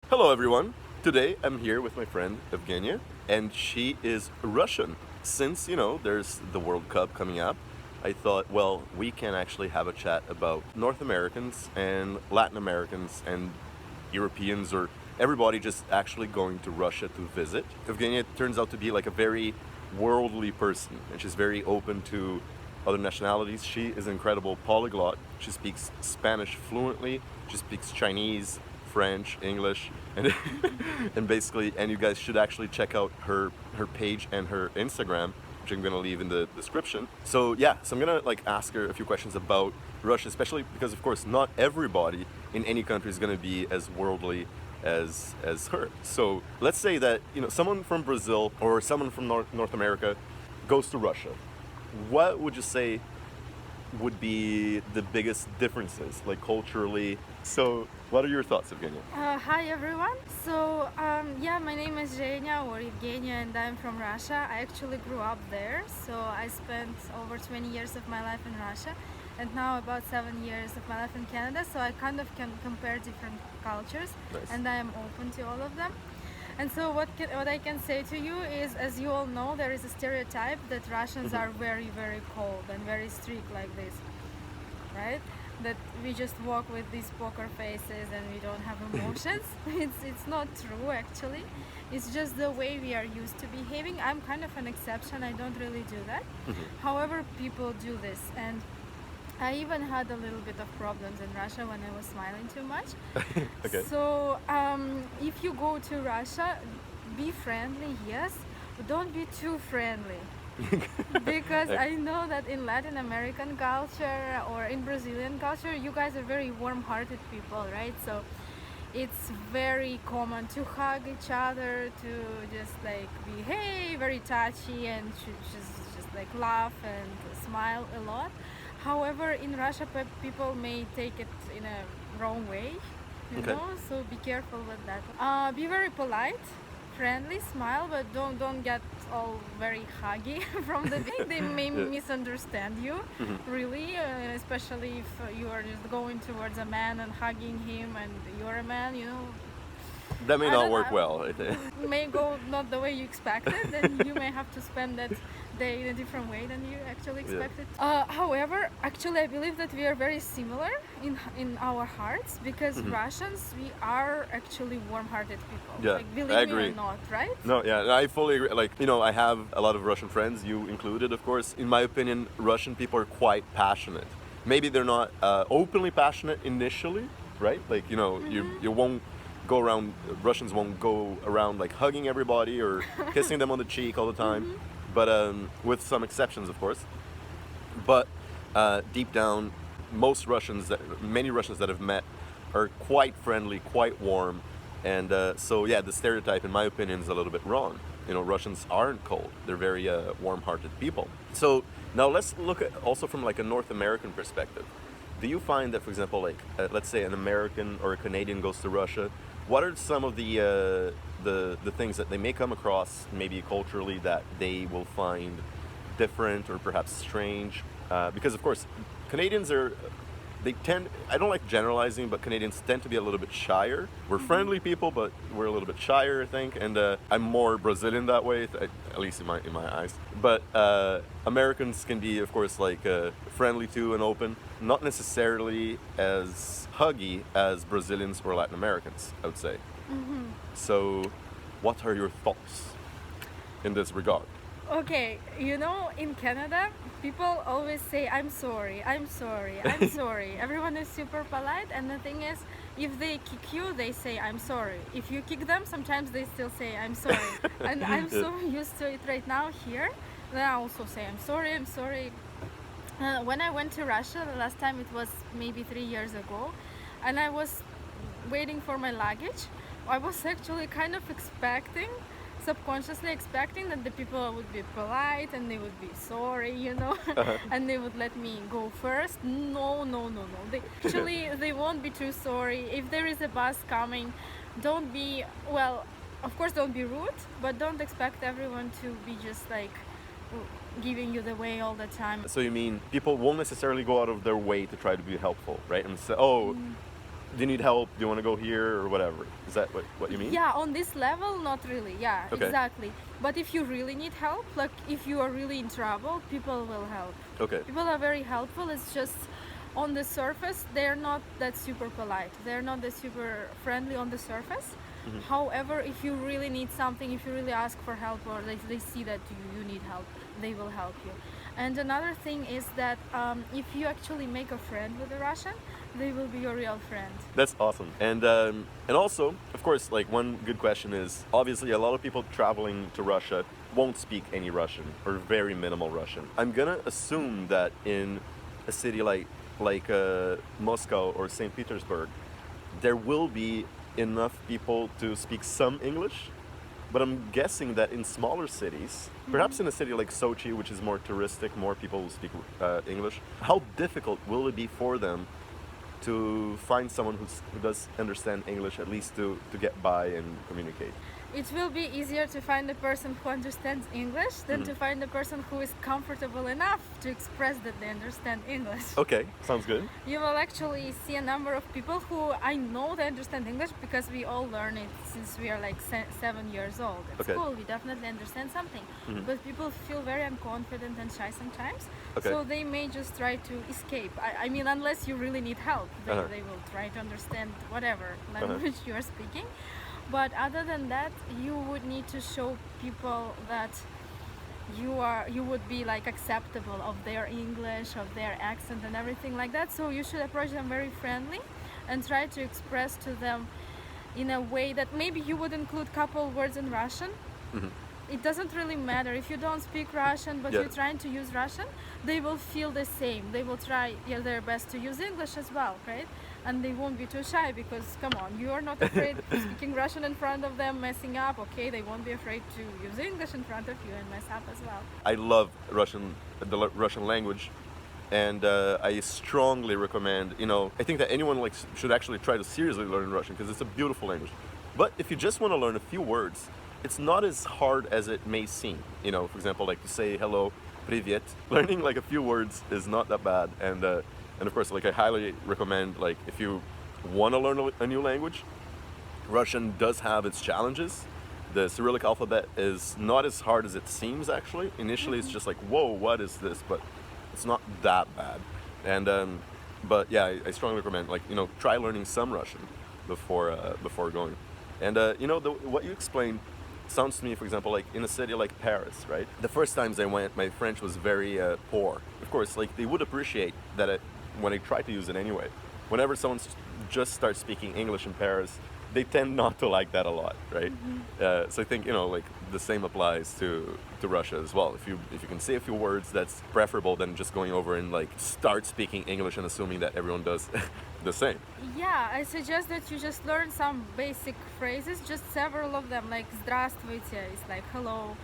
Hello everyone! Today I'm here with my friend Evgenia, and she is Russian. Since, there's the World Cup coming up, I thought, well, we can actually have a chat about North Americans and Latin Americans and Europeans or everybody just actually going to Russia to visit. Evgenia turns out to be like a very worldly person, and she's very open to other nationalities. She is an incredible polyglot. She speaks Spanish fluently, she speaks Chinese, French, English, and and you guys should actually check out her page and her Instagram, which I'm gonna leave in the description. So I'm gonna ask her a few questions about Russia, especially because of course not everybody in any country is gonna be as worldly as her. So let's say that someone from Brazil or someone from North America goes to Russia. What would you say would be the biggest differences, like culturally? So what are your thoughts, Evgenia? Hi everyone. My name is Zhenya or Evgenia, and I'm from Russia. I actually grew up there, so I spent over 20 years of my life in Russia, and now about 7 years of my life in Canada. So I kind of can compare different cultures, Nice. and I am open to all of them. And so what I can say to you is, as you all know, there is a stereotype that Russians are very, very cold and very strict like this, right? That we just walk with these poker faces and we don't have emotions. It's not true actually. It's just the way we are used to behaving. I'm kind of an exception. I don't really do that. However, people do this, and I even had a little bit of problems in Russia when I was smiling too much. Okay. So if you go to Russia, be friendly, yes, but don't be too friendly. Because I know that in Latin American culture or in Brazilian culture, you guys are very warm-hearted people, right? So it's very common to hug each other, to just be very touchy and just laugh and smile a lot. However, in Russia, people may take it in a wrong way, so be careful with that. Be very polite, friendly, smile, but don't get all very huggy from the beginning. They may misunderstand you, really, especially if you are just going towards a man and hugging him, and you're a man, That may not work well, I think. may go not the way you expected, then you may have to spend that day in a different way than you actually expected. However, actually I believe that we are very similar in our hearts, because Russians, we are actually warm-hearted people. Yeah, Believe I me agree. or not, right? No, yeah, I fully agree. I have a lot of Russian friends, you included, of course. In my opinion, Russian people are quite passionate. Maybe they're not openly passionate initially, right? You won't go around, Russians won't go around hugging everybody or kissing them on the cheek all the time, but with some exceptions, of course. But deep down, many Russians that I've met are quite friendly, quite warm, and the stereotype, in my opinion, is a little bit wrong. Russians aren't cold; they're very warm-hearted people. So now let's look at also from a North American perspective. Do you find that, for example, let's say an American or a Canadian goes to Russia? What are some of the things that they may come across, maybe culturally, that they will find different or perhaps strange? Because of course, Canadians I don't like generalizing, but Canadians tend to be a little bit shyer. We're friendly people, but we're a little bit shyer, I think. And I'm more Brazilian that way, at least in my eyes. But Americans can be, of course, friendly too and open. Not necessarily as huggy as Brazilians or Latin Americans, I would say. So, what are your thoughts in this regard? Okay, in Canada, people always say, I'm sorry, I'm sorry, I'm sorry. Everyone is super polite, and the thing is, if they kick you, they say, I'm sorry. If you kick them, sometimes they still say, I'm sorry. And I'm so used to it right now here, that I also say, I'm sorry, I'm sorry. When I went to Russia, the last time, it was maybe 3 years ago, and I was waiting for my luggage. I was actually kind of subconsciously expecting that the people would be polite and they would be sorry, and they would let me go first. No. They won't be too sorry. If there is a bus coming, don't be rude, but don't expect everyone to be just giving you the way all the time. So you mean people won't necessarily go out of their way to try to be helpful, right? And say, do you need help? Do you want to go here or whatever? Is that what you mean? Yeah, on this level, not really. Yeah, Okay. exactly. But if you really need help, like if you are really in trouble, people will help. Okay. People are very helpful. It's just on the surface, they're not that super polite. They're not that super friendly on the surface. However, if you really need something, if you really ask for help, or they see that you need help, they will help you. And another thing is that if you actually make a friend with a Russian, they will be your real friend. That's awesome. And also, of course, like one good question is obviously a lot of people traveling to Russia won't speak any Russian or very minimal Russian. I'm gonna assume that in a city like Moscow or St. Petersburg, there will be enough people to speak some English. But I'm guessing that in smaller cities, perhaps in a city like Sochi, which is more touristic, more people will speak English, how difficult will it be for them to find someone who does understand English, at least to get by and communicate? It will be easier to find a person who understands English than to find a person who is comfortable enough to express that they understand English. Okay, sounds good. You will actually see a number of people who I know they understand English because we all learn it since we are like 7 years old. At Okay. school, we definitely understand something. But people feel very unconfident and shy sometimes. Okay. So they may just try to escape. I mean, unless you really need help, Uh-huh. they will try to understand whatever language you are speaking. But other than that, you would need to show people that you would be like acceptable of their English, of their accent and everything like that. So you should approach them very friendly and try to express to them in a way that maybe you would include couple words in Russian. It doesn't really matter if you don't speak Russian, but Yeah. you're trying to use Russian, they will feel the same. They will try their best to use English as well, right? And they won't be too shy because, come on, you are not afraid of speaking Russian in front of them, messing up, okay? They won't be afraid to use English in front of you and mess up as well. I love the Russian language, and I strongly recommend. I think that anyone should actually try to seriously learn Russian because it's a beautiful language. But if you just want to learn a few words, it's not as hard as it may seem. For example, like to say hello, привет. Learning like a few words is not that bad, and of course, like I highly recommend, like if you want to learn a new language, Russian does have its challenges. The Cyrillic alphabet is not as hard as it seems. Actually, initially it's just like, whoa, what is this? But it's not that bad. And but yeah, I strongly recommend try learning some Russian before going. And what you explained sounds to me, for example, like in a city like Paris, right? The first times I went, my French was very poor. Of course, like they would appreciate that when I try to use it anyway. Whenever someone just starts speaking English in Paris, they tend not to like that a lot, right? So I think like the same applies to Russia as well. If you can say a few words, that's preferable than just going over and like start speaking English and assuming that everyone does the same. Yeah, I suggest that you just learn some basic phrases, just several of them, like "Здравствуйте" is like hello,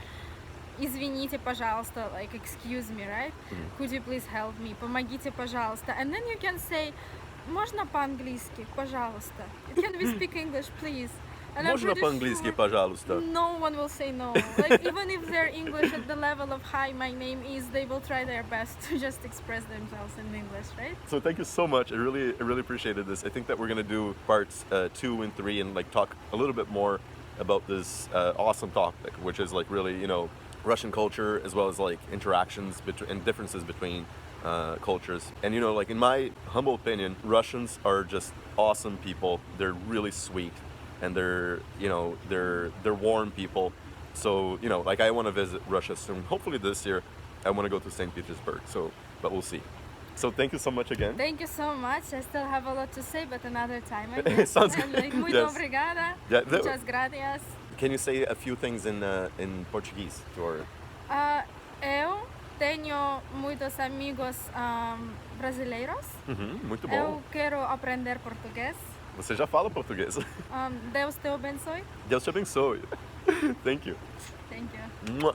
"Извините, пожалуйста", like excuse me, right? Could you please help me? Помогите, пожалуйста. And then you can say, можно по-английски, пожалуйста. Can we speak English, please? And I'm Можно pretty по-английски, sure пожалуйста? no one will say no. Like even if their English at the level of "Hi, my name is," they will try their best to just express themselves in English, right? So thank you so much. I really appreciated this. I think that we're gonna do parts 2 and 3 and like talk a little bit more about this awesome topic, which is like really Russian culture as well as like interactions and differences between cultures. And like in my humble opinion, Russians are just awesome people. They're really sweet, and they're warm people. So like I want to visit Russia soon. Hopefully this year I want to go to St. Petersburg. But we'll see. So thank you so much again. Thank you so much. I still have a lot to say, but another time. I guess. Sounds And, good. like, muito Yes. obrigada. Yeah, Muchas gracias. Can you say a few things in Portuguese to our... Eu tenho muitos amigos brasileiros. Muito bom. Eu quero aprender português. Você já fala português. Deus te abençoe. Deus te abençoe. Thank you. Thank you. Mwah.